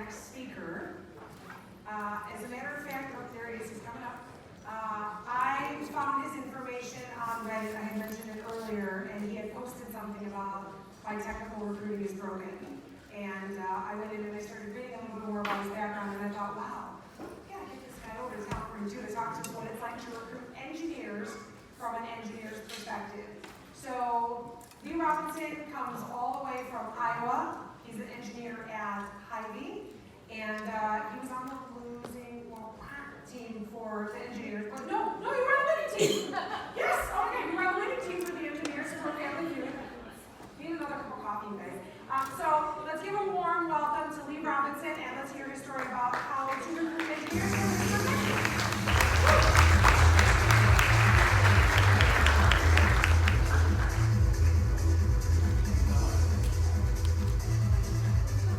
next speaker. As a matter of fact, oh, there he is, he's coming up. I found his information on Reddit. I had mentioned it earlier, and he had posted something about why technical recruiting is broken. And I went in and I started reading a little bit more about his background, and I thought, wow, I gotta get this guy over to Talent42 to talk to us what it's like to recruit engineers from an engineer's perspective. So, Lee Robinson comes all the way from Iowa. He's an engineer at Hy-Vee, and he was on the losing team for the engineers. But no, you were on the winning team. Yes, okay, you were on the winning team for the engineers for Family Feud. Need another cup of coffee, you guys. So let's give a warm welcome to Lee Robinson, and let's hear his story about how to recruit engineers from his perspective.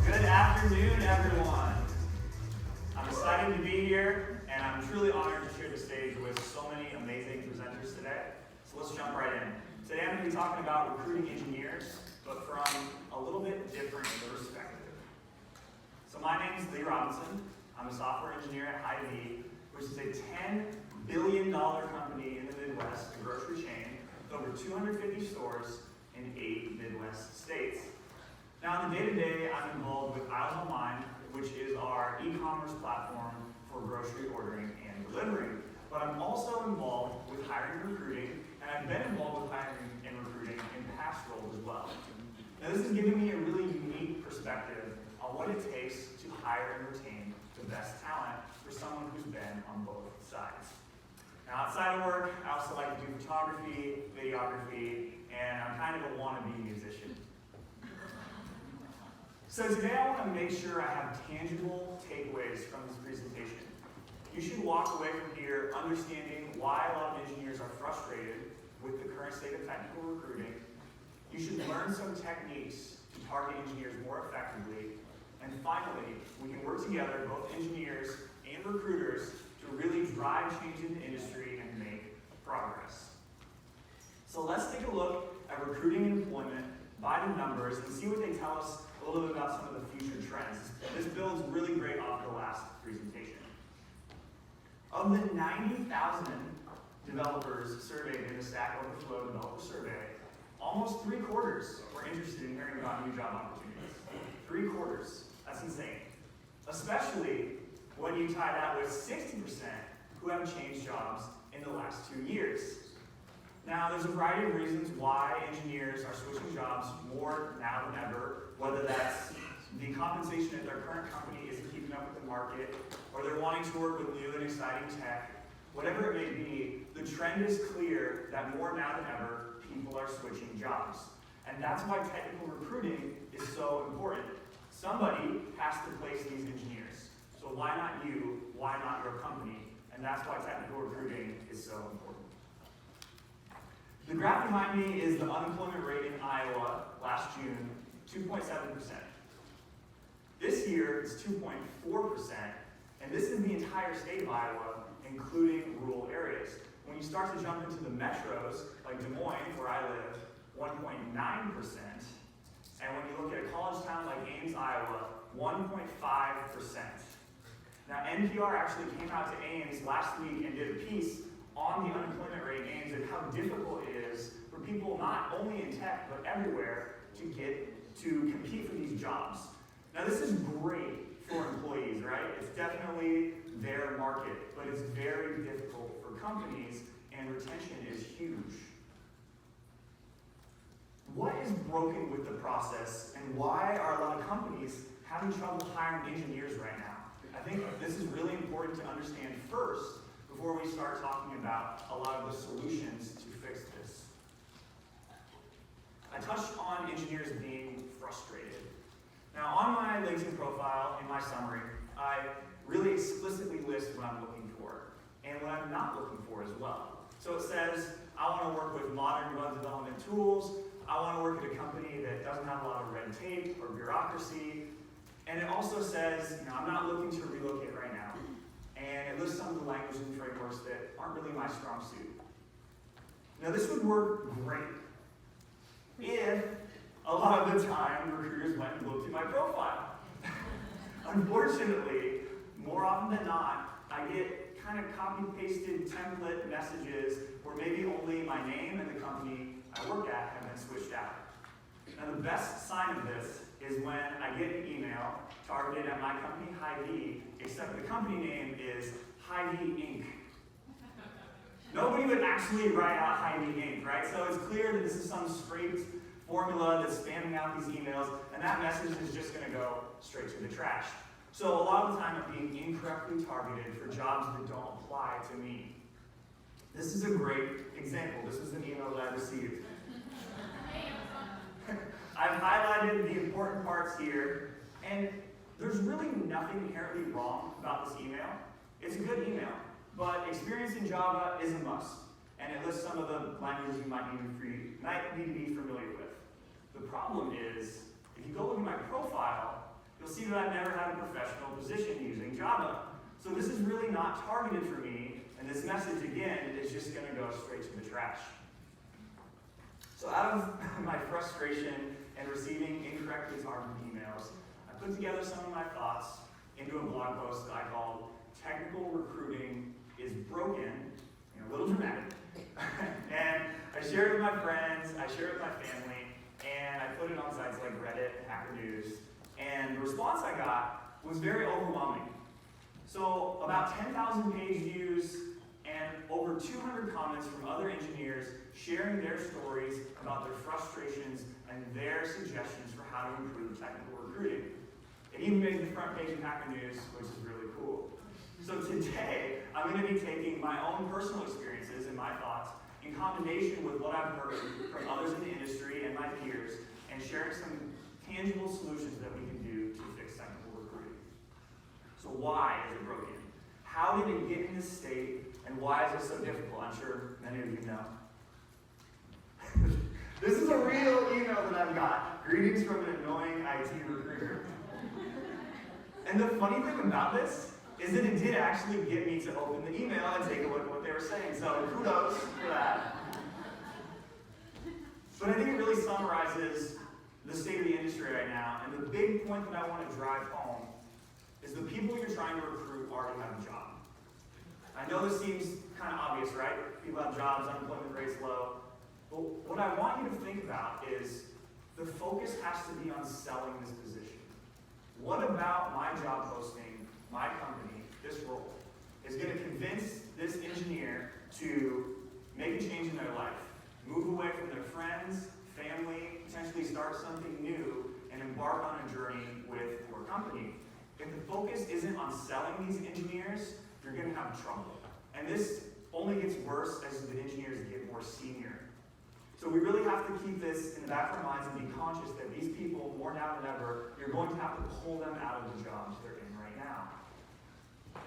Good afternoon, everyone. I'm excited to be here, and I'm truly honored to share the stage with so many amazing presenters today. So let's jump right in. Today I'm going to be talking about recruiting engineers, but from a little bit different perspective. So my name is Lee Robinson. I'm a software engineer at Hy-Vee, which is a $10 billion company in the Midwest, a grocery chain, with over 250 stores in 8 Midwest states. Now, in the day-to-day, I'm involved with Aisles Online, which is our e-commerce platform for grocery ordering and delivering. But I'm also involved with hiring and recruiting, and I've been involved with hiring and recruiting in past roles as well. Now, this is giving me a really unique perspective on what it takes to hire and retain the best talent for someone who's been on both sides. Now, outside of work, I also like to do photography, videography, and I'm kind of a wannabe musician. So today I want to make sure I have tangible takeaways from this presentation. You should walk away from here understanding why a lot of engineers are frustrated with the current state of technical recruiting. You should learn some techniques to target engineers more effectively. And finally, we can work together, both engineers and recruiters, to really drive change in the industry and make progress. So let's take a look at recruiting and employment by the numbers and see what they tell us a little bit about some of the future trends. This builds really great off the last presentation. Of the 90,000 developers surveyed in the Stack Overflow Developer Survey, almost 3/4 were interested in hearing about new job opportunities. 3/4. That's insane. Especially when you tie that with 60% who haven't changed jobs in the last 2 years. Now, there's a variety of reasons why engineers are switching jobs more now than ever, whether that's the compensation at their current company isn't keeping up with the market, or they're wanting to work with new and exciting tech. Whatever it may be, the trend is clear that more now than ever, people are switching jobs. And that's why technical recruiting is so important. Somebody has to place these engineers. So why not you? Why not your company? And that's why technical recruiting is so important. The graph behind me is the unemployment rate in Iowa last June, 2.7%. This year, it's 2.4%, and this is the entire state of Iowa, including rural areas. When you start to jump into the metros, like Des Moines, where I live, 1.9%, and when you look at a college town like Ames, Iowa, 1.5%. Now, NPR actually came out to Ames last week and did a piece on the unemployment rate in Ames and how difficult it is for people not only in tech, but everywhere to compete for these jobs. Now, this is great for employees, right? It's definitely their market, but it's very difficult for companies, and retention is huge. What is broken with the process, and why are a lot of companies having trouble hiring engineers right now? I think this is really important to understand first before we start talking about a lot of the solutions to fix this. I touched on engineers being frustrated. Now, on my LinkedIn profile, in my summary, I really explicitly list what I'm looking for and what I'm not looking for as well. So it says, I want to work with modern web development tools. I want to work at a company that doesn't have a lot of red tape or bureaucracy. And it also says, I'm not looking to relocate right now. And it lists some of the languages and frameworks that aren't really my strong suit. Now, this would work great if a lot of the time recruiters went and looked at my profile. Unfortunately, more often than not, I get kind of copy-pasted template messages where maybe only my name and the company I work at have been switched out. Now, the best sign of this is when I get an email targeted at my company, Hy-Vee, except the company name is Hy-Vee Inc. Nobody would actually write out Hy-Vee Inc., right? So it's clear that this is some scraped formula that's spamming out these emails, and that message is just going to go straight to the trash. So a lot of the time I'm being incorrectly targeted for jobs that don't apply to me. This is a great example. This is an email that I received. I've highlighted the important parts here, and there's really nothing inherently wrong about this email. It's a good email, but experience in Java is a must, and it lists some of the languages you might need to be familiar with. The problem is, if you go look at my profile, you'll see that I've never had a professional position using Java. So this is really not targeted for me, and this message, again, is just going to go straight to the trash. So out of my frustration and receiving incorrectly targeted emails, I put together some of my thoughts into a blog post that I called Technical Recruiting is Broken, a little dramatic. And I shared it with my friends, I shared it with my family, and I put it on sites like Reddit and Hacker News. And the response I got was very overwhelming. So about 10,000 page views and over 200 comments from other engineers sharing their stories about their frustrations and their suggestions for how to improve technical recruiting. It even made the front page of Hacker News, which is really cool. So today, I'm going to be taking my own personal experiences and my thoughts in combination with what I've heard from others in the industry and my peers, and sharing some tangible solutions that we can do to fix technical recruiting. So why is it broken? How did it get in this state, and why is it so difficult? I'm sure many of you know. This is a real email that I've got. Greetings from an annoying IT recruiter. And the funny thing about this is that it did actually get me to open the email and take a look at what they were saying. So kudos for that. But I think it really summarizes the state of the industry right now. And the big point that I want to drive home is the people you're trying to recruit already have a job. I know this seems kind of obvious, right? People have jobs, unemployment rate's low. But what I want you to think about is the focus has to be on selling this position. What about my job posting, my company, this role, is going to convince this engineer to make a change in their life, move away from their friends, family, potentially start something new, and embark on a journey with your company? If the focus isn't on selling these engineers, you're going to have trouble. And this only gets worse as the engineers get more senior. So we really have to keep this in the back of our minds and be conscious that these people, more now than ever, you're going to have to pull them out of the jobs they're in right now.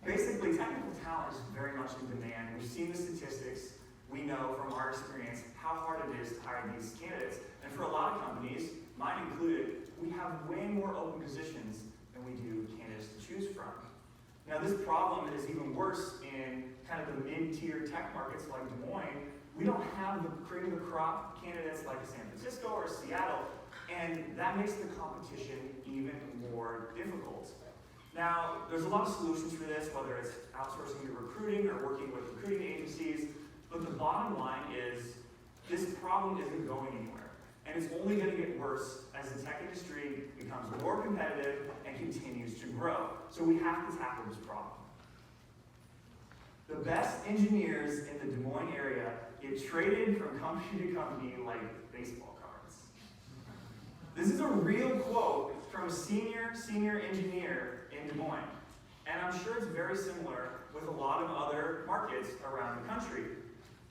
Basically, technical talent is very much in demand. We've seen the statistics. We know from our experience how hard it is to hire these candidates. And for a lot of companies, mine included, we have way more open positions than we do candidates to choose from. Now, this problem is even worse in kind of the mid-tier tech markets like Des Moines. We don't have the cream-of-the-crop candidates like San Francisco or Seattle, and that makes the competition even more difficult. Now, there's a lot of solutions for this, whether it's outsourcing your recruiting or working with recruiting agencies, but the bottom line is this problem isn't going anywhere, and it's only going to get worse as the tech industry becomes more competitive and continues to grow. So we have to tackle this problem. The best engineers in the Des Moines area get traded from company to company like baseball cards. This is a real quote from a senior engineer in Des Moines. And I'm sure it's very similar with a lot of other markets around the country.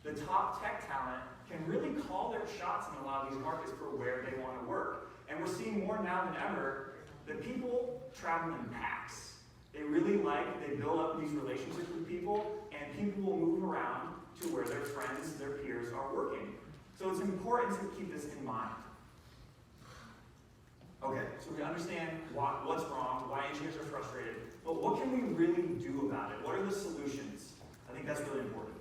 The top tech talent can really call their shots in a lot of these markets for where they want to work. And we're seeing more now than ever that people travel in packs. They really they build up these relationships with people, and people will move around to where their friends, their peers are working. So it's important to keep this in mind. Okay, so we understand what's wrong, why engineers are frustrated, but what can we really do about it? What are the solutions? I think that's really important.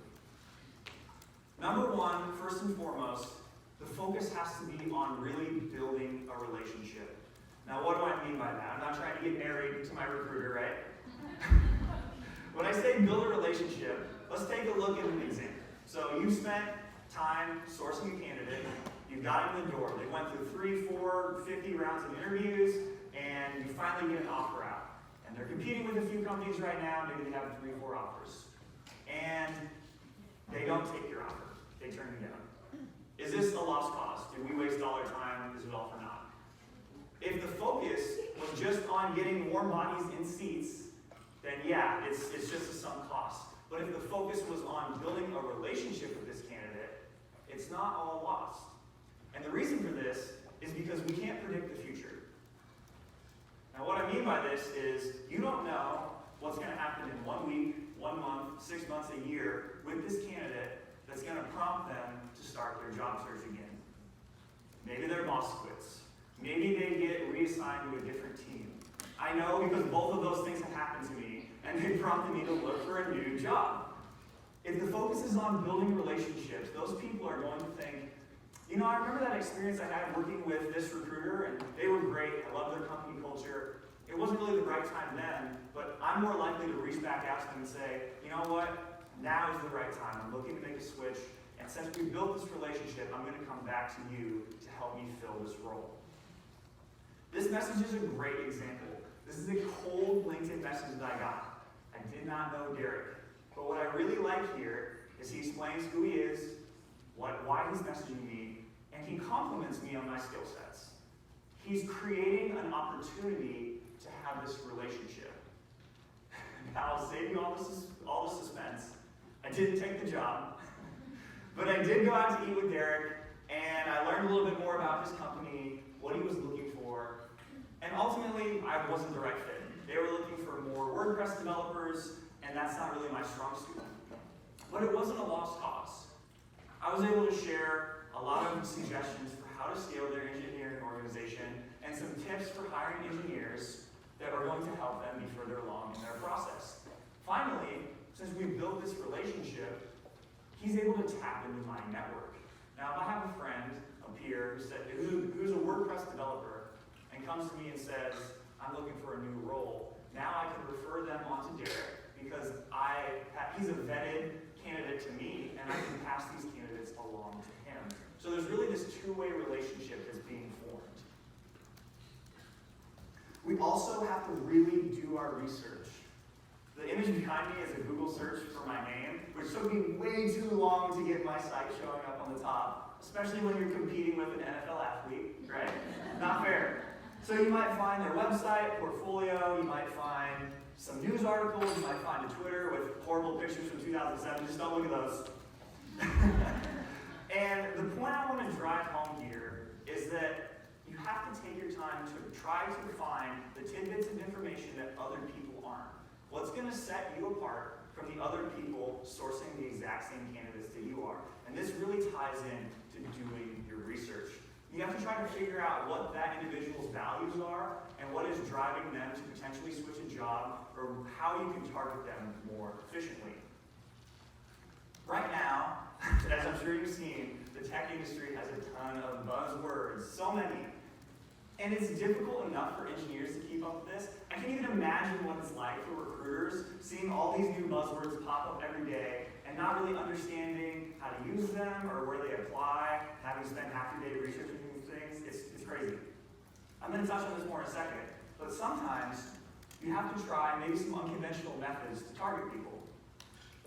Number one, first and foremost, the focus has to be on really building a relationship. Now, what do I mean mean by that. I'm not trying to get married to my recruiter, right? When I say build a relationship, let's take a look at an example. So you spent time sourcing a candidate, you got in the door, they went through 3, 4, 50 rounds of interviews, and you finally get an offer out. And they're competing with a few companies right now, maybe they have 3, 4 offers. And they don't take your offer, they turn you down. Is this a lost cause? Did we waste all our time? Is it all for naught? If the focus was just on getting more bodies in seats, then yeah, it's just a sunk cost. But if the focus was on building a relationship with this candidate, it's not all lost. And the reason for this is because we can't predict the future. Now what I mean by this is you don't know what's going to happen in 1 week, 1 month, 6 months, a year with this candidate that's going to prompt them to start their job search again. Maybe their boss quits. Maybe they get reassigned to a different team. I know because both of those things have happened to me, and they prompted me to look for a new job. If the focus is on building relationships, those people are going to think, you know, I remember that experience I had working with this recruiter, and they were great. I love their company culture. It wasn't really the right time then, but I'm more likely to reach back out to them and say, you know what, now is the right time. I'm looking to make a switch, and since we built this relationship, I'm going to come back to you to help me fill this role. This message is a great example. This is a cold LinkedIn message that I got. I did not know Derek. But what I really like here is he explains who he is, why he's messaging me, and he compliments me on my skill sets. He's creating an opportunity to have this relationship. Now, I'll save you all the suspense. I didn't take the job, but I did go out to eat with Derek, and I learned a little bit more about his company, what he was looking for, and ultimately, I wasn't the right fit. They were looking for more WordPress developers, and that's not really my strong suit. But it wasn't a lost cause. I was able to share a lot of suggestions for how to scale their engineering organization and some tips for hiring engineers that are going to help them be further along in their process. Finally, since we've built this relationship, he's able to tap into my network. Now, if I have a friend, a peer, who's a WordPress developer, and comes to me and says, I'm looking for a new role, now I can refer them on to Derek because he's a vetted candidate to me, and I can pass these candidates along to him. So there's really this two-way relationship that's being formed. We also have to really do our research. The image behind me is a Google search for my name, which took me way too long to get my site showing up on the top, especially when you're competing with an NFL athlete, right? Not fair. So you might find their website, portfolio, you might find some news articles, you might find a Twitter with horrible pictures from 2007, just don't look at those. And the point I want to drive home here is that you have to take your time to try to find the tidbits of information that other people aren't. What's going to set you apart from the other people sourcing the exact same candidates that you are? And this really ties in to doing your research. You have to try to figure out what that individual's values are and what is driving them to potentially switch a job or how you can target them more efficiently. Right now, as I'm sure you've seen, the tech industry has a ton of buzzwords, so many. And it's difficult enough for engineers to keep up with this. I can't even imagine what it's like for recruiters seeing all these new buzzwords pop up every day and not really understanding how to use them or where they apply, having spent half your day researching these things. It's crazy. I'm going to touch on this more in a second, but sometimes you have to try maybe some unconventional methods to target people.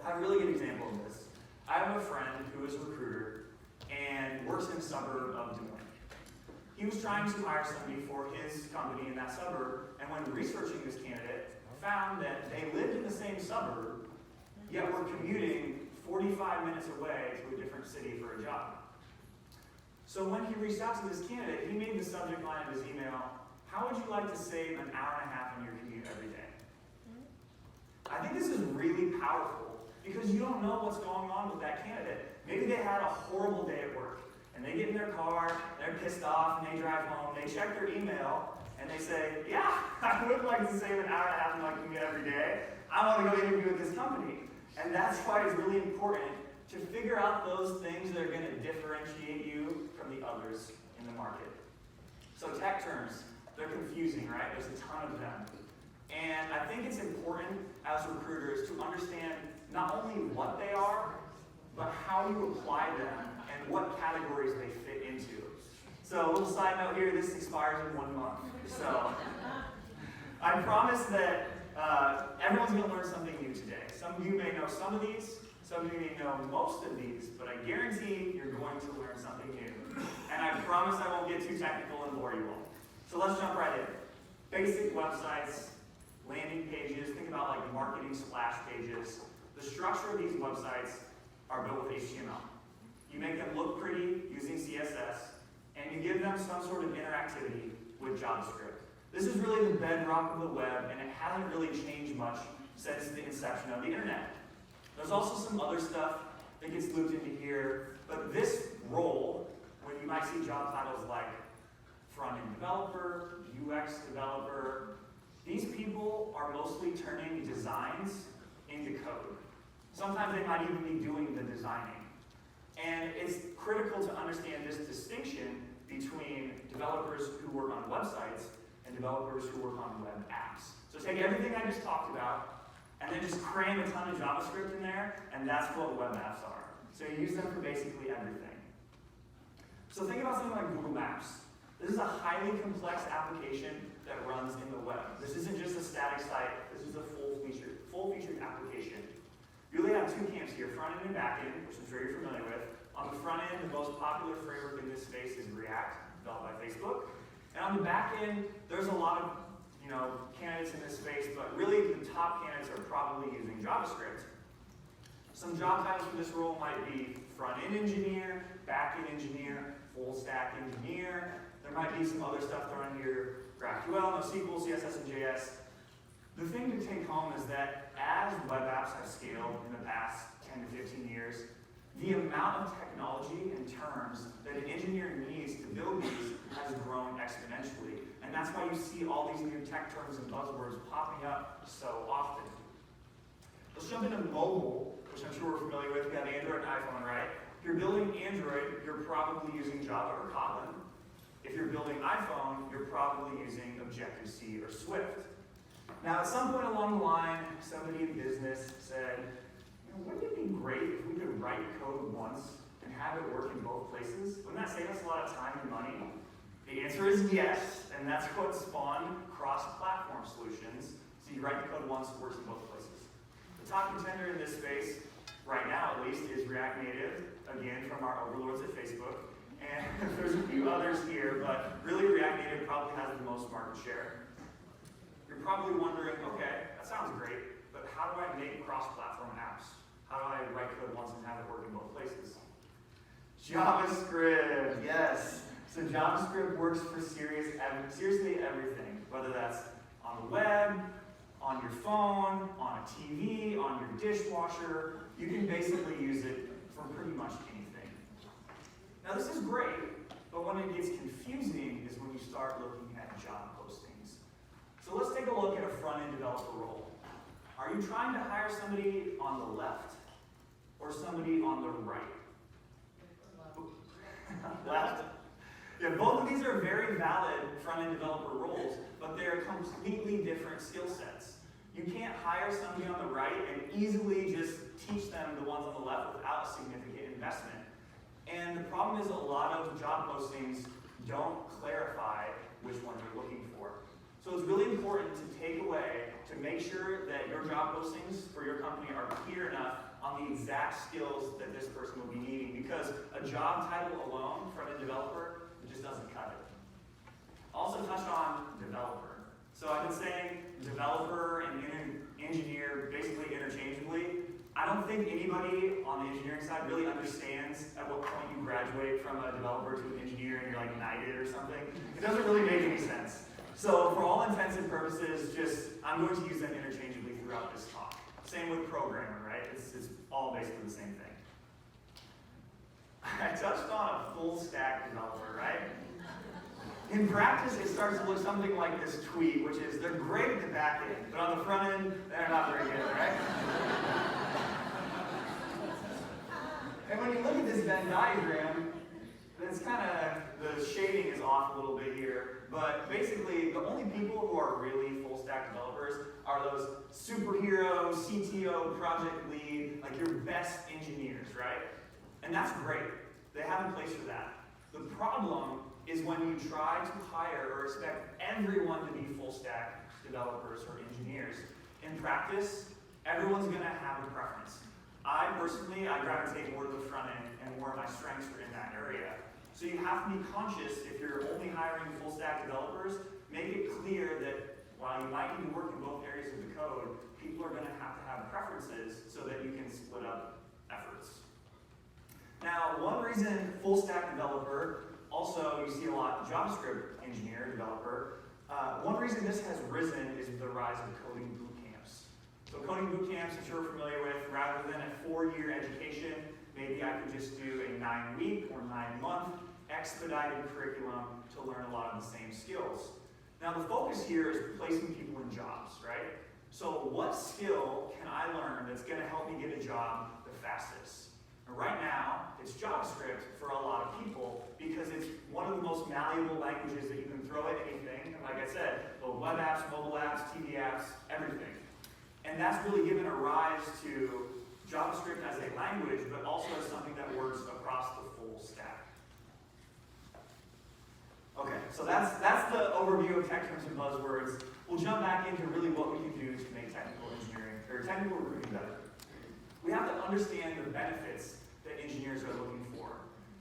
I have a really good example of this. I have a friend who is a recruiter and works in a suburb of Des Moines. He was trying to hire somebody for his company in that suburb, and when researching this candidate, found that they lived in the same suburb, yet were commuting 45 minutes away to a different city for a job. So when he reached out to this candidate, he made the subject line of his email, how would you like to save an hour and a half on your commute every day? I think this is really powerful because you don't know what's going on with that candidate. Maybe they had a horrible day at work. And they get in their car, they're pissed off, and they drive home, they check their email, and they say, yeah, I would like to save an hour and a half on my commute every day. I want to go interview with this company. And that's why it's really important to figure out those things that are going to differentiate you from the others in the market. So tech terms, They're confusing, right? There's a ton of them. And I think it's important as recruiters to understand not only what they are, but how you apply them and what categories they fit into. So a little side note here, this expires in 1 month. So I promise that everyone's going to learn something new today. Some of you may know some of these, some of you may know most of these, but I guarantee you're going to learn something new. And I promise I won't get too technical and bore you all. So let's jump right in. Basic websites, landing pages, think about like marketing splash pages. The structure of these websites are built with HTML. You make them look pretty using CSS, and you give them some sort of interactivity with JavaScript. This is really the bedrock of the web, and it hasn't really changed much since the inception of the internet. There's also some other stuff that gets looped into here, but this role, when you might see job titles like front-end developer, UX developer, these people are mostly turning designs into code. Sometimes they might even be doing the designing. And it's critical to understand this distinction between developers who work on websites and developers who work on web apps. So take everything I just talked about and then just cram a ton of JavaScript in there, and that's what web apps are. So you use them for basically everything. So think about something like Google Maps. This is a highly complex application that runs in the web. This isn't just a static site, this is a full-featured application. You really have two camps here, front end and back end, which I'm sure you're familiar with. On the front end, the most popular framework in this space is React, developed by Facebook. And on the back end, there's a lot of candidates in this space, but really the top candidates are probably using JavaScript. Some job titles for this role might be front-end engineer, back-end engineer, full-stack engineer. There might be some other stuff thrown here, GraphQL, NoSQL, CSS, and JS. The thing to take home is that as web apps have scaled in the past 10 to 15 years, the amount of technology and terms that an engineer needs to build these has grown exponentially. And that's why you see all these new tech terms and buzzwords popping up so often. Let's jump into mobile, which I'm sure we're familiar with. We have Android and iPhone, right? If you're building Android, you're probably using Java or Kotlin. If you're building iPhone, you're probably using Objective-C or Swift. Now, at some point along the line, somebody in business said, wouldn't it be great if we could write code once and have it work in both places? Wouldn't that save us a lot of time and money? The answer is yes, and that's what spawned cross-platform solutions. So you write the code once, it works in both places. The top contender in this space, right now at least, is React Native, again from our overlords at Facebook. And there's a few others here, but really React Native probably has the most market share. You're probably wondering, okay, that sounds great, but how do I make cross-platform apps? How do I write code once and have it work in both places? JavaScript, yes. So JavaScript works for seriously everything, whether that's on the web, on your phone, on a TV, on your dishwasher. You can basically use it for pretty much anything. Now this is great, but when it gets confusing is when you start looking at job postings. So let's take a look at a front-end developer role. Are you trying to hire somebody on the left or somebody on the right? Left. Yeah, both of these are very valid front-end developer roles, but they're completely different skill sets. You can't hire somebody on the right and easily just teach them the ones on the left without a significant investment. And the problem is a lot of job postings don't clarify which one you're looking for. So it's really important to take away to make sure that your job postings for your company are clear enough on the exact skills that this person will be needing, because a job title alone from a developer just doesn't cut it. Also touched on developer. So I've been saying developer and engineer basically interchangeably. I don't think anybody on the engineering side really understands at what point you graduate from a developer to an engineer and you're like knighted or something. It doesn't really make any sense. So for all intents and purposes, I'm going to use them interchangeably throughout this talk. Same with programmer, right? It's all basically the same thing. I touched on a full stack developer, right? In practice, it starts to look something like this tweet, which is they're great at the back end, but on the front end, they're not very good, right? And when you look at this Venn diagram, It's kind of, the shading is off a little bit here, but basically the only people who are really full stack developers are those superhero, CTO, project lead, like your best engineers, right? And that's great. They have a place for that. The problem is when you try to hire or expect everyone to be full stack developers or engineers. In practice, everyone's going to have a preference. I personally, I gravitate more to the front end, and more of my strengths are in that area. So you have to be conscious, if you're only hiring full stack developers, make it clear that while you might need to work in both areas of the code, people are going to have preferences so that you can split up efforts. Now, one reason full stack developer, also you see a lot JavaScript engineer, developer, one reason this has risen is the rise of coding boot camps. So coding boot camps, that you're familiar with, rather than a 4-year education, maybe I could just do a 9-week or 9-month expedited curriculum to learn a lot of the same skills. Now the focus here is placing people in jobs, right? So what skill can I learn that's going to help me get a job the fastest? And right now, it's JavaScript for a lot of people because it's one of the most malleable languages that you can throw at anything. And like I said, the web apps, mobile apps, TV apps, everything. And that's really given a rise to JavaScript as a language, but also as something that works across the full stack. Okay, so that's the overview of tech terms and buzzwords. We'll jump back into really what we can do to make technical engineering, or technical recruiting better. We have to understand the benefits that engineers are looking for.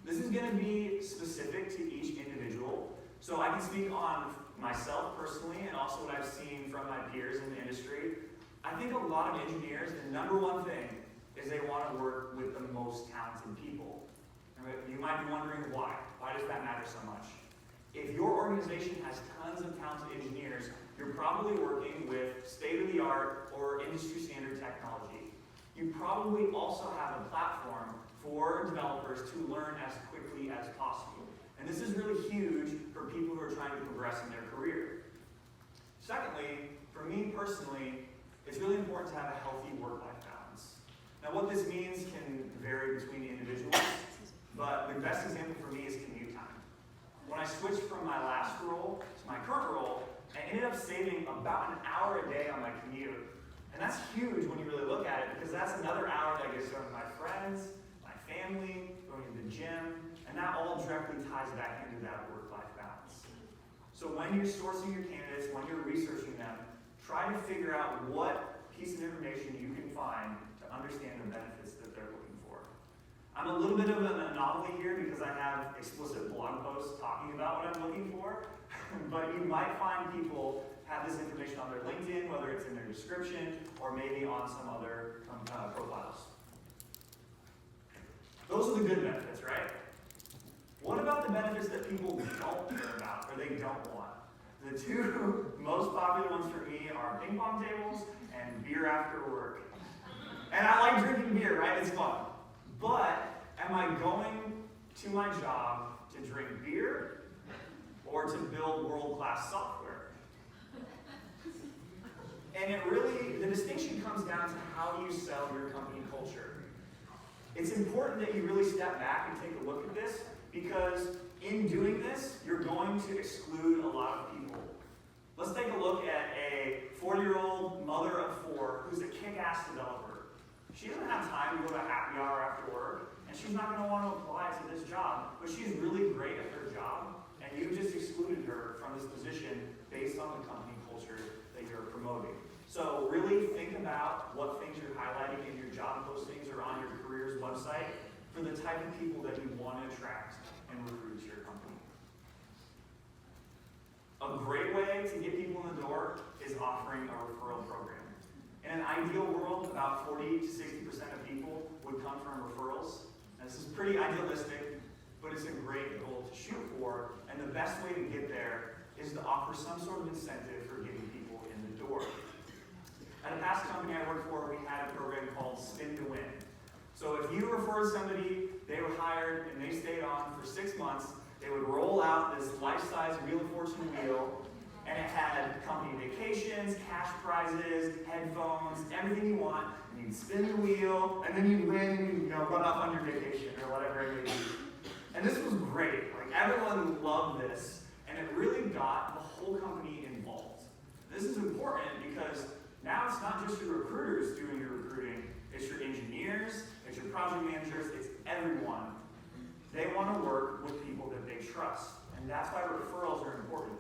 This is going to be specific to each individual. So I can speak on myself personally and also what I've seen from my peers in the industry. I think a lot of engineers, the number one thing is they want to work with the most talented people. You might be wondering why. Why does that matter so much? If your organization has tons of talented engineers, you're probably working with state-of-the-art or industry-standard technology. You probably also have a platform for developers to learn as quickly as possible. And this is really huge for people who are trying to progress in their career. Secondly, for me personally, it's really important to have a healthy work-life balance. Now what this means can vary between individuals, but the best example for me is commute time. When I switched from my last role to my current role, I ended up saving about an hour a day on my commute. And that's huge when you really look at it, because that's another hour that gets spent with my friends, my family, going to the gym, and that all directly ties back into that work-life balance. So when you're sourcing your candidates, when you're researching them, try to figure out what piece of information you can find to understand the benefits that they're looking for. I'm a little bit of an anomaly here because I have explicit blog posts talking about what I'm looking for, but you might find people have this information on their LinkedIn, whether it's in their description or maybe on some other profiles. Those are the good benefits, right? What about the benefits that people don't care about or they don't want? The two most popular ones for me are ping pong tables and beer after work. And I like drinking beer, right? It's fun. But am I going to my job to drink beer or to build world-class software? And it really, the distinction comes down to how you sell your company culture. It's important that you really step back and take a look at this, because in doing this, you're going to exclude a lot of people. Let's take a look at a 40-year-old mother of 4 who's a kick-ass developer. She doesn't have time to go to happy hour after work, and she's not going to want to apply to this job, but she's really great at her job, and you just excluded her from this position based on the company culture that you're promoting. So really think about what things you're highlighting in your job postings or on your careers website for the type of people that you want to attract and recruit to your company. A great way to get people in the door is offering a referral program. In an ideal world, about 40 to 60% of people would come from referrals. And this is pretty idealistic, but it's a great goal to shoot for. And the best way to get there is to offer some sort of incentive for getting people in the door. At a past company I worked for, we had a program called Spin to Win. So if you referred somebody, they were hired, and they stayed on for 6 months, they would roll out this life-size Wheel of Fortune wheel, and it had company vacations, cash prizes, headphones, everything you want, and you'd spin the wheel, and then you'd win, and you'd run off on your vacation, or whatever it may be. And this was great. Like, everyone loved this, and it really got the whole company involved. This is important because now it's not just your recruiters doing your recruiting, it's your engineers, it's your project managers, it's everyone. They want to work with people that they trust, and that's why referrals are important.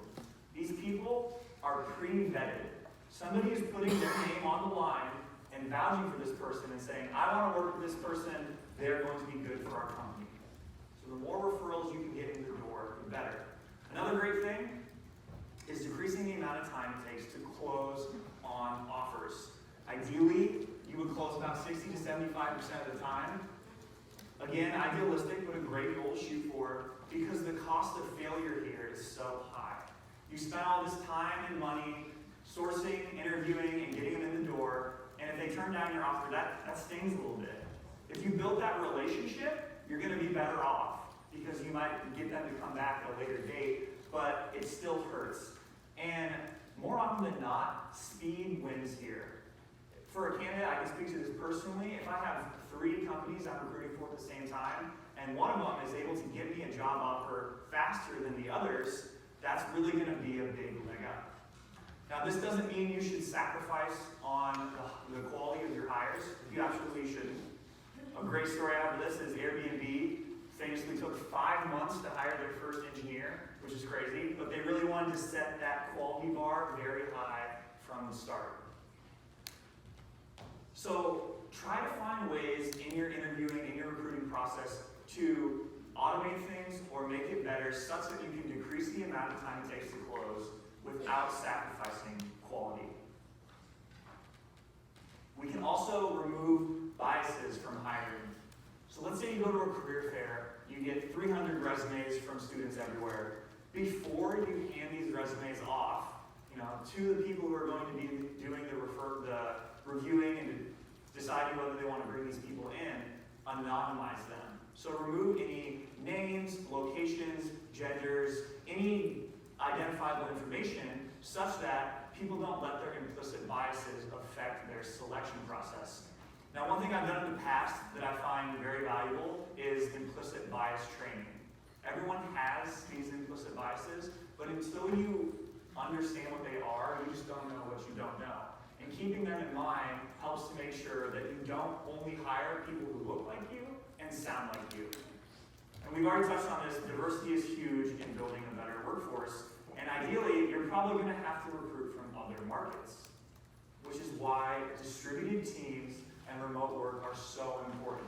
These people are pre-vetted. Somebody is putting their name on the line and vouching for this person and saying, I want to work with this person, they're going to be good for our company. So the more referrals you can get in the door, the better. Another great thing is decreasing the amount of time it takes to close on offers. Ideally, you would close about 60 to 75% of the time. Again, idealistic, but a great goal to shoot for because the cost of failure here is so high. You spend all this time and money sourcing, interviewing, and getting them in the door, and if they turn down your offer, that stings a little bit. If you build that relationship, you're going to be better off because you might get them to come back at a later date, but it still hurts. And more often than not, speed wins here. For a candidate, I can speak to this personally. If I have 3 companies I'm recruiting for at the same time, and one of them is able to give me a job offer faster than the others, that's really going to be a big leg up. Now, this doesn't mean you should sacrifice on the quality of your hires. You absolutely shouldn't. A great story out of this is Airbnb famously took 5 months to hire their first engineer, which is crazy, but they really wanted to set that quality bar very high from the start. So try to find ways in your interviewing, in your recruiting process to automate things or make it better such that you can decrease the amount of time it takes to close without sacrificing quality. We can also remove biases from hiring. So let's say you go to a career fair, you get 300 resumes from students everywhere. Before you hand these resumes off, to the people who are going to be doing the reviewing and deciding whether they want to bring these people in, anonymize them. So remove any names, locations, genders, any identifiable information such that people don't let their implicit biases affect their selection process. Now, one thing I've done in the past that I find very valuable is implicit bias training. Everyone has these implicit biases, but until you understand what they are, you just don't know what you don't know. And keeping them in mind helps to make sure that you don't only hire people who look like you and sound like you. And we've already touched on this, diversity is huge in building a better workforce. And ideally, you're probably going to have to recruit from other markets, which is why distributed teams and remote work are so important.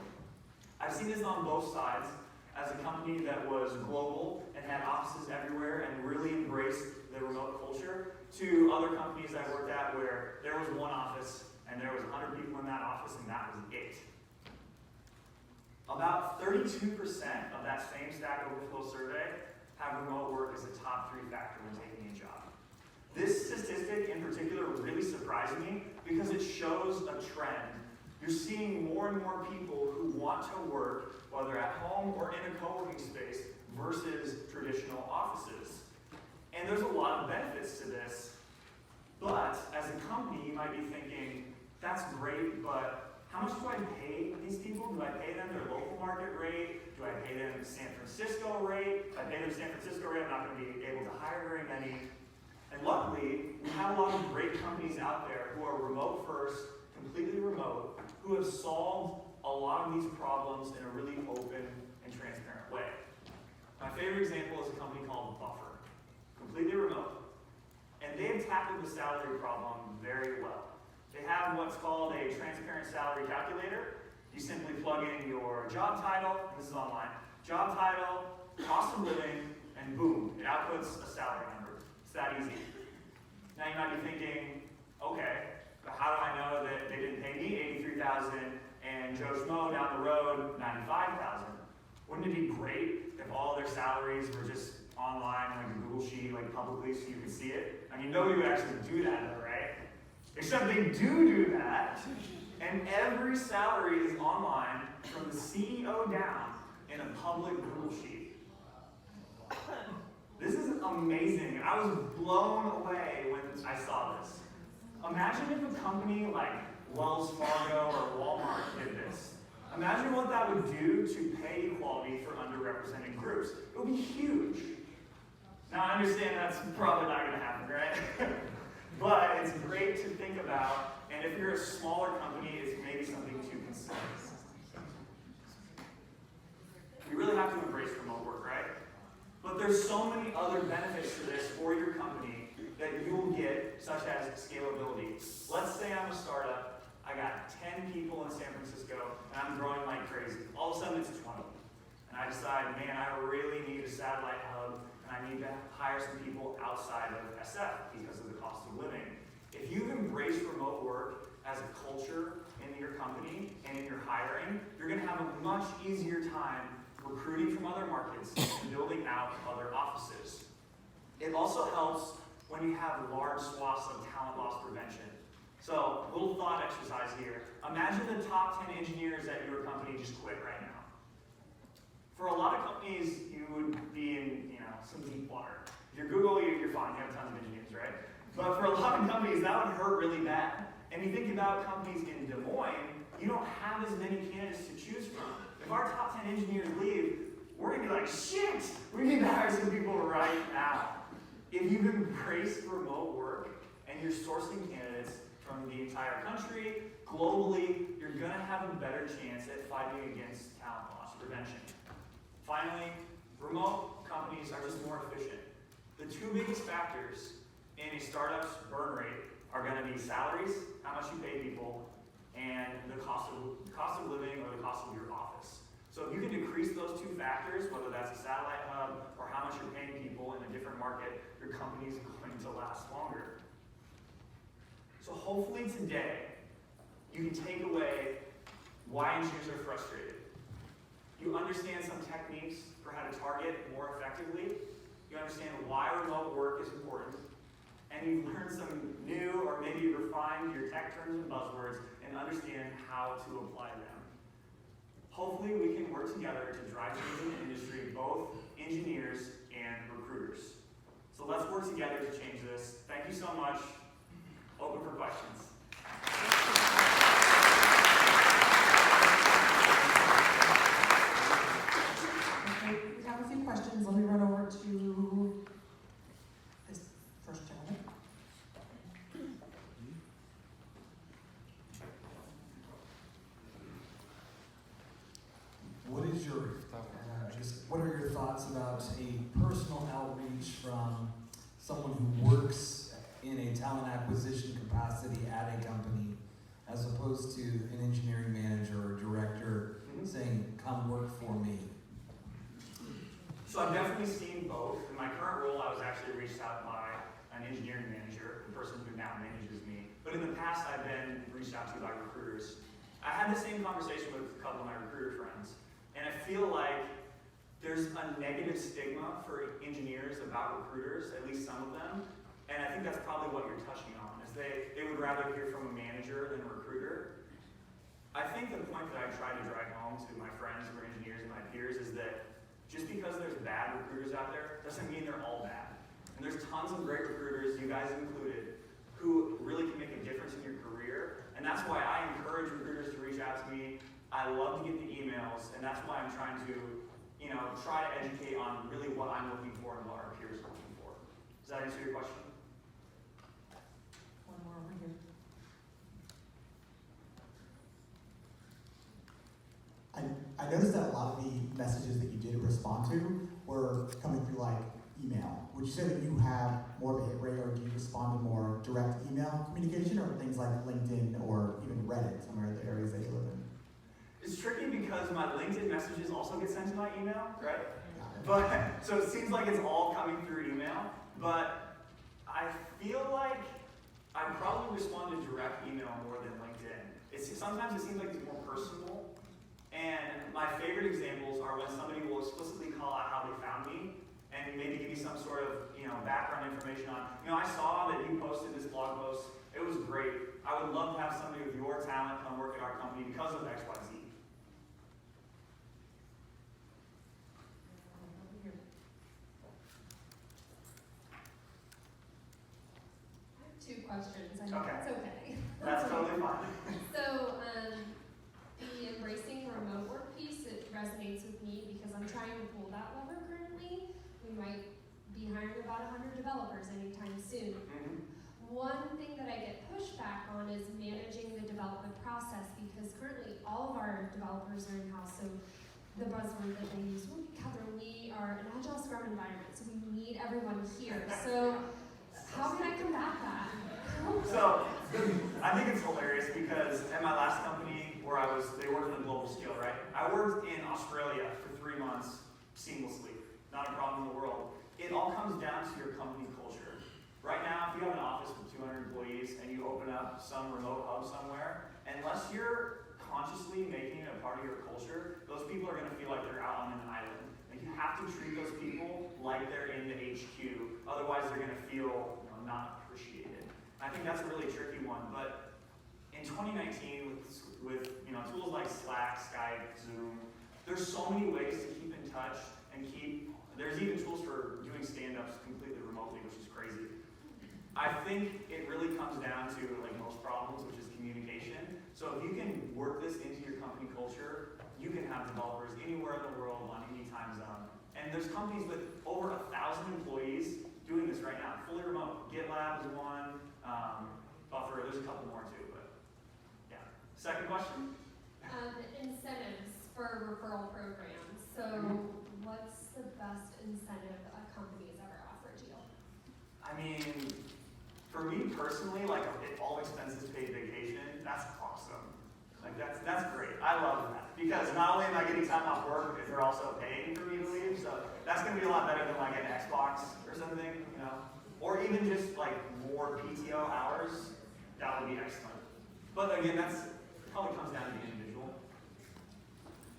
I've seen this on both sides as a company that was global and had offices everywhere and really embraced the remote culture, to other companies I worked at where there was one office and there was 100 people in that office and that was it. About 32% of that same Stack Overflow survey have remote work as a top 3 factor when taking a job. This statistic in particular really surprised me because it shows a trend. You're seeing more and more people who want to work, whether at home or in a co-working space, versus traditional offices. And there's a lot of benefits to this, but as a company, you might be thinking, that's great, but how much do I pay these people? Do I pay them their local market rate? Do I pay them San Francisco rate? If I pay them San Francisco rate, I'm not going to be able to hire very many. And luckily, we have a lot of great companies out there who are remote first, completely remote, who have solved a lot of these problems in a really open and transparent way. My favorite example is a company called Buffer, completely remote. And they have tackled the salary problem very well. They have what's called a transparent salary calculator. You simply plug in your job title, this is online, job title, cost of living, and boom, it outputs a salary number. It's that easy. Now you might be thinking, okay, but how do I know that they didn't pay me $83,000 and Joe Schmo down the road $95,000? Wouldn't it be great if all their salaries were just online, like a Google sheet, like publicly, so you could see it? I mean, nobody would actually do that, though, right? Except they do that, and every salary is online from the CEO down in a public Google sheet. This is amazing. I was blown away when I saw this. Imagine if a company like Wells Fargo or Walmart did this. Imagine what that would do to pay equality for underrepresented groups. It would be huge. Now, I understand that's probably not going to happen, right? But it's great to think about, and if you're a smaller company, it's maybe something to consider. We really have to embrace remote work, right? But there's so many other benefits to this for your company that you will get, such as scalability. Let's say I'm a startup, I got 10 people in San Francisco, and I'm growing like crazy. All of a sudden it's 20. And I decide, man, I really need a satellite hub, and I need to hire some people outside of SF because of the cost of living. If you've embraced remote work as a culture in your company and in your hiring, you're going to have a much easier time recruiting from other markets and building out other offices. It also helps when you have large swaths of talent loss prevention. So, little thought exercise here. Imagine the top 10 engineers at your company just quit right now. For a lot of companies, you would be in some deep water. If you're Google, you're fine. You have tons of engineers, right? But for a lot of companies, that would hurt really bad. And you think about companies in Des Moines, you don't have as many candidates to choose from. If our top 10 engineers leave, we're going to be like, shit, we need to hire some people right now. If you've embraced remote work and you're sourcing candidates from the entire country, globally, you're going to have a better chance at fighting against talent loss prevention. Finally, remote companies are just more efficient. The two biggest factors in a startup's burn rate are going to be salaries, how much you pay people, and the cost of living or the cost of your office. So if you can decrease those two factors, whether that's a satellite hub or how much you're paying people in a different market, your company is going to last longer. So hopefully today, you can take away why engineers are frustrated. You understand some techniques for how to target more effectively. You understand why remote work is important. And you've learned some new or maybe refined your tech terms and buzzwords and understand how to apply them. Hopefully we can work together to drive change in the industry, both engineers and recruiters. So let's work together to change this. Thank you so much. Open for questions. Okay, we have a few questions. Let me run over to this first gentleman. What are your thoughts about a personal outreach from someone who works in a talent acquisition capacity at a company, as opposed to an engineering manager or director saying, "Come work for me"? So I've definitely seen both. In my current role, I was actually reached out by an engineering manager, the person who now manages me. But in the past, I've been reached out to by recruiters. I had the same conversation with a couple of my recruiter friends, and I feel like there's a negative stigma for engineers about recruiters, at least some of them, and I think that's probably what you're touching on, is they would rather hear from a manager than a recruiter. I think the point that I try to drive home to my friends who are engineers and my peers is that just because there's bad recruiters out there doesn't mean they're all bad. And there's tons of great recruiters, you guys included, who really can make a difference in your career, and that's why I encourage recruiters to reach out to me. I love to get the emails, and that's why I'm trying to try to educate on really what I'm looking for and what our peers are looking for. Does that answer your question? One more over here. I noticed that a lot of the messages that you did respond to were coming through like email. Would you say that you have more of a hit rate, or do you respond to more direct email communication, or things like LinkedIn or even Reddit, some of the areas that you live in? It's tricky because my LinkedIn messages also get sent to my email, right? So it seems like it's all coming through email, but I feel like I probably respond to direct email more than LinkedIn. Sometimes it seems like it's more personal, and my favorite examples are when somebody will explicitly call out how they found me, and maybe give me some sort of background information on, I saw that you posted this blog post, it was great. I would love to have somebody with your talent come work at our company because of X, Y, Z. Two questions. I know Okay. that's okay. That's totally fine. So, the embracing remote work piece, it resonates with me because I'm trying to pull that lever currently. We might be hiring about 100 developers anytime soon. One thing that I get pushback on is managing the development process because currently all of our developers are in-house. So the buzzword that they use, well, Catherine, we are an agile scrum environment, so we need everyone here. So how can I combat that? So, I think it's hilarious because at my last company where they worked on a global scale, right? I worked in Australia for 3 months seamlessly. Not a problem in the world. It all comes down to your company culture. Right now, if you have an office with 200 employees and you open up some remote hub somewhere, unless you're consciously making it a part of your culture, those people are going to feel like they're out on an island. Like you have to treat those people like they're in the HQ. Otherwise, they're going to feel not appreciated. I think that's a really tricky one. But in 2019, with tools like Slack, Skype, Zoom, there's so many ways to keep in touch and there's even tools for doing stand-ups completely remotely, which is crazy. I think it really comes down to most problems, which is communication. So if you can work this into your company culture, you can have developers anywhere in the world on any time zone. And there's companies with over 1,000 employees doing this right now, fully remote. GitLab is one, Buffer, there's a couple more too, but yeah. Second question? Incentives for referral programs. So what's the best incentive a company has ever offered you? I mean, for me personally, all expenses paid vacation, that's awesome. That's great. I love that. Because not only am I getting time off work, but they're also paying for me to leave. So that's gonna be a lot better than an Xbox or something, Or even just more PTO hours, that would be excellent. But again, that's probably comes down to the individual.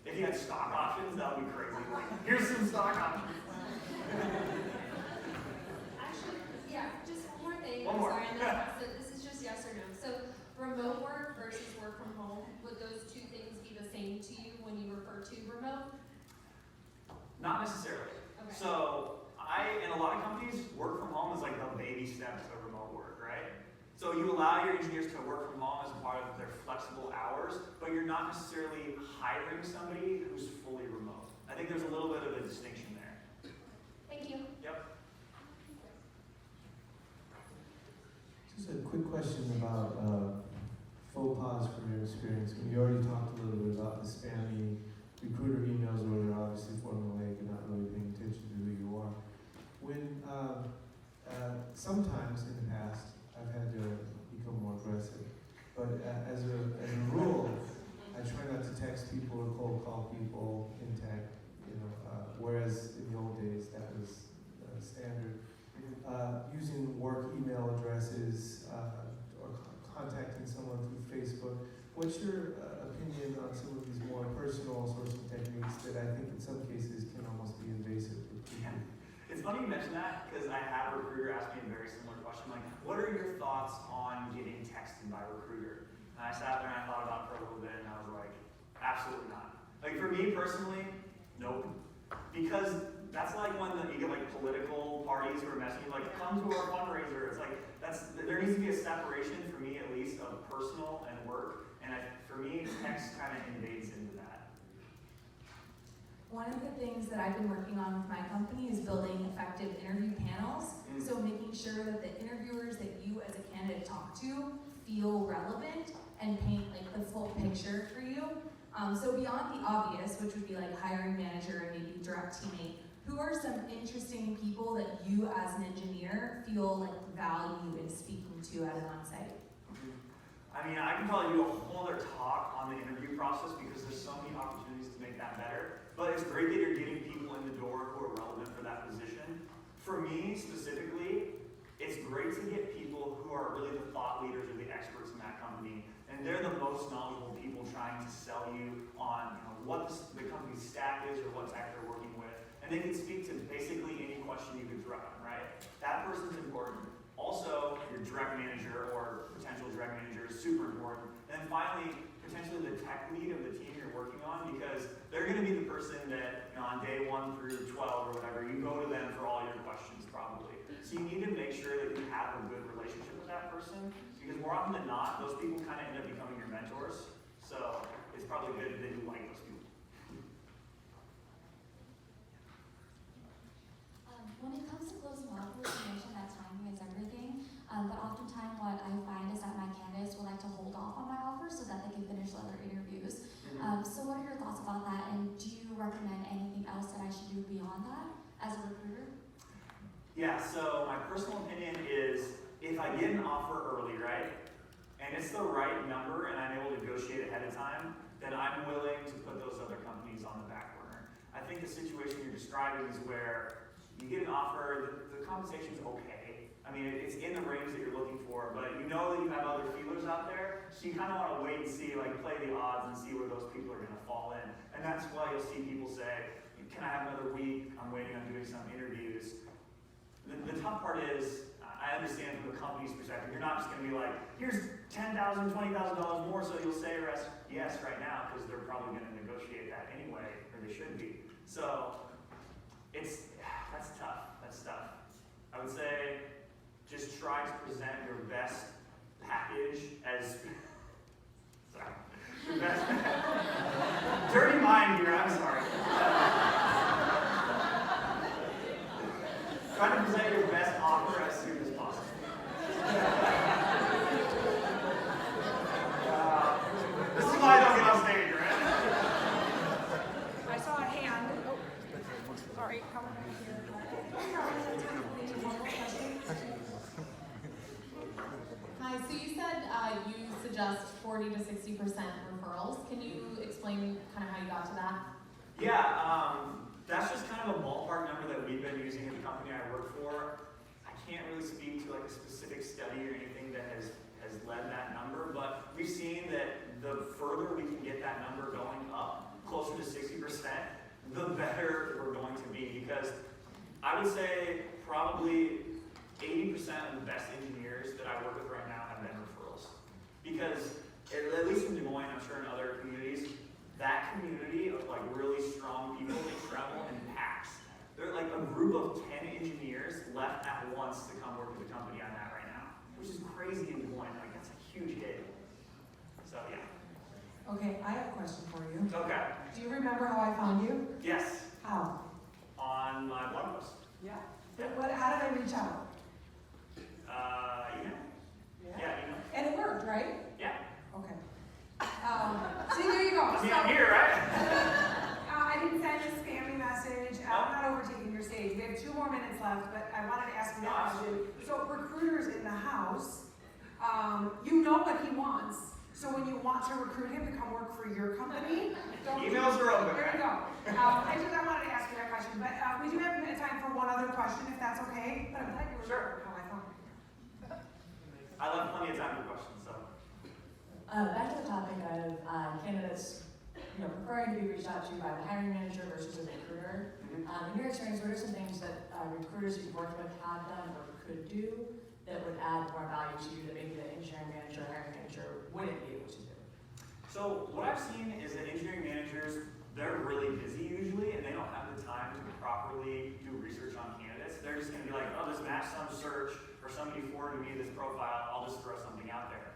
If you had stock options, that would be crazy. Here's some stock options. Actually, yeah, just one more thing. One I'm more. sorry, I know this is just yes or no. So remote work versus work from home, would those two things be the same to you when you refer to remote? Not necessarily. Okay. So in a lot of companies, work from home is the baby steps of remote work, right? So you allow your engineers to work from home as a part of their flexible hours, but you're not necessarily hiring somebody who's fully remote. I think there's a little bit of a distinction there. Thank you. Yep. Just a quick question about faux pas from your experience. You already talked a little bit about the spammy recruiter emails where they're obviously formulaic and not really paying attention to who you are. When sometimes in the past I've had to become more aggressive, but as a rule, I try not to text people or cold call people in tech. Whereas in the old days that was standard. Using work email addresses or contacting someone through Facebook. What's your opinion on some of these more personal sourcing techniques that I think in some cases can almost be invasive for people? It's funny you mention that because I had a recruiter ask me a very similar question, what are your thoughts on getting texted by a recruiter? And I sat there and I thought about it for a little bit and I was like, absolutely not. For me personally, nope. Because that's when you get political parties who are messaging you, come to our fundraiser. It's there needs to be a separation for me at least of personal and work. And for me, text kind of invades into that. One of the things that I've been working on with my company is building effective interview panels. So making sure that the interviewers that you as a candidate talk to feel relevant and paint the full picture for you. So beyond the obvious, which would be hiring manager and maybe direct teammate, who are some interesting people that you as an engineer feel value in speaking to at an onsite? I mean, I can probably do a whole other talk on the interview process because there's so many opportunities to make that better. But it's great that you're getting people in the door who are relevant for that position. For me specifically, it's great to get people who are really the thought leaders or the experts in that company. And they're the most knowledgeable people trying to sell you on what the company's stack is or what tech they're working with. And they can speak to basically any question you could throw at them, right? That person's important. Also, your direct manager or potential direct manager is super important. And then finally, potentially the tech lead of the team you're working on, because they're going to be the person that on day 1 through 12 or whatever, you go to them for all your questions probably. So you need to make sure that you have a good relationship with that person, because more often than not, those people kind of end up becoming your mentors. So it's probably good that you like those people. time, what I find is that my candidates would like to hold off on my offer so that they can finish other interviews. So what are your thoughts about that, and do you recommend anything else that I should do beyond that as a recruiter? Yeah, so my personal opinion is if I get an offer early, right, and it's the right number and I'm able to negotiate ahead of time, then I'm willing to put those other companies on the back burner. I think the situation you're describing is where you get an offer, the compensation's okay. I mean, it's in the range that you're looking for, but you know that you have other feelers out there, so you kind of want to wait and see, like play the odds and see where those people are going to fall in. And that's why you'll see people say, can I have another week? I'm waiting on doing some interviews. The tough part is, I understand from the company's perspective, you're not just going to be like, here's $10,000, $20,000 more, so you'll say yes right now, because they're probably going to negotiate that anyway, or they should be. So, that's tough. That's tough. I would say, just try to present your best package as, sorry, your best, dirty mind here, I'm sorry. Try to present your best offer as soon as possible. This is why I don't get on stage, right? I saw a hand. Oh, sorry, coming back here. One more question. Hi, so you said you suggest 40 to 60% referrals. Can you explain kind of how you got to that? Yeah, that's just kind of a ballpark number that we've been using at the company I work for. I can't really speak to like a specific study or anything that has led that number, but we've seen that the further we can get that number going up, closer to 60%, the better we're going to be, because I would say probably 80% of the best engineers that I work with right now have been referrals. Because, at least in Des Moines, I'm sure in other communities, that community of like really strong people, they travel in packs. They're like a group of 10 engineers left at once to come work with the company I'm at right now, which is crazy in Des Moines. Like, that's a huge hit. So, yeah. Okay, I have a question for you. Okay. Do you remember how I found you? Yes. How? On my blog post. Yeah. How did I reach out? Email? Yeah, email. And it worked, right? Yeah. Okay. See, there you go. I mean, I'm here, right? I didn't send a spammy message. I'm not overtaking your stage. We have 2 more minutes left, but I wanted to ask you that question. So recruiters in the house, you know what he wants. So when you want to recruit him to come work for your company, emails are open. There you go. I wanted to ask you that question, but we do have time for one other question, if that's okay. But I'm glad you remembered how I found it. I left plenty of time for questions, so. Back to the topic of candidates, preferring to be reached out to by the hiring manager versus a recruiter. In your experience, what are some things that recruiters you've worked with have done or could do that would add more value to you that maybe the engineering manager or hiring manager wouldn't be able to do? So what I've seen is that engineering managers, they're really busy usually, and they don't have the time to properly do research on candidates. They're just going to be like, oh, this matched some search, or somebody forwarded me this profile, I'll just throw something out there.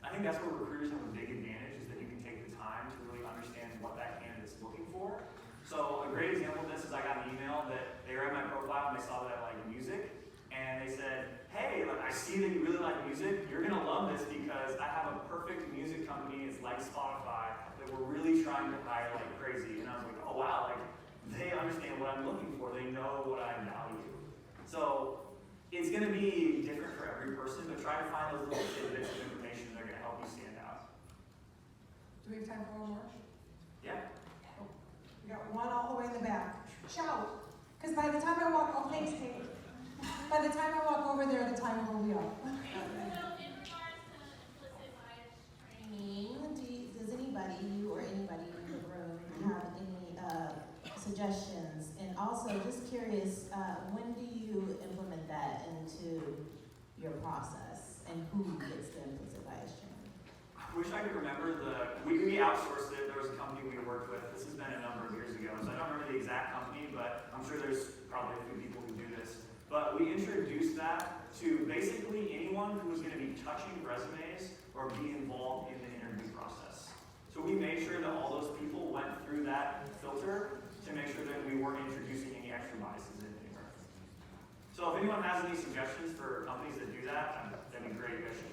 I think that's where recruiters have a big advantage, is that you can take the time to really understand what that candidate's looking for. So a great example of this is I got an email that they read my profile and they saw that I like music, and they said, hey, I see that you really like music, you're going to love this because I have a perfect music company, it's like Spotify, that we're really trying to hire like crazy. And I was like, oh wow, like they understand what I'm looking for, they know what I value. So it's going to be different for every person, but try to find those little tidbits of information that are going to help you stand out. Do we have time for one more? Yeah. Oh, we got one all the way in the back. Shout! Because by the time I walk, oh thanks, Kate. By the time I walk over there, the timer will be up. So in regards to implicit bias training, does anybody, you or anybody in the room, have any suggestions? And also, just curious, when do you implement that into your process, and who gets the implicit bias training? I wish I could remember we outsourced it. There was a company we worked with. This has been a number of years ago, so I don't remember the exact company, but I'm sure there's probably a few people who do this. But we introduced that to basically anyone who was going to be touching resumes or be involved in the interview process. So we made sure that all those people went through that filter to make sure that we weren't introducing any extra biases in anywhere. So if anyone has any suggestions for companies that do that, that'd be great. That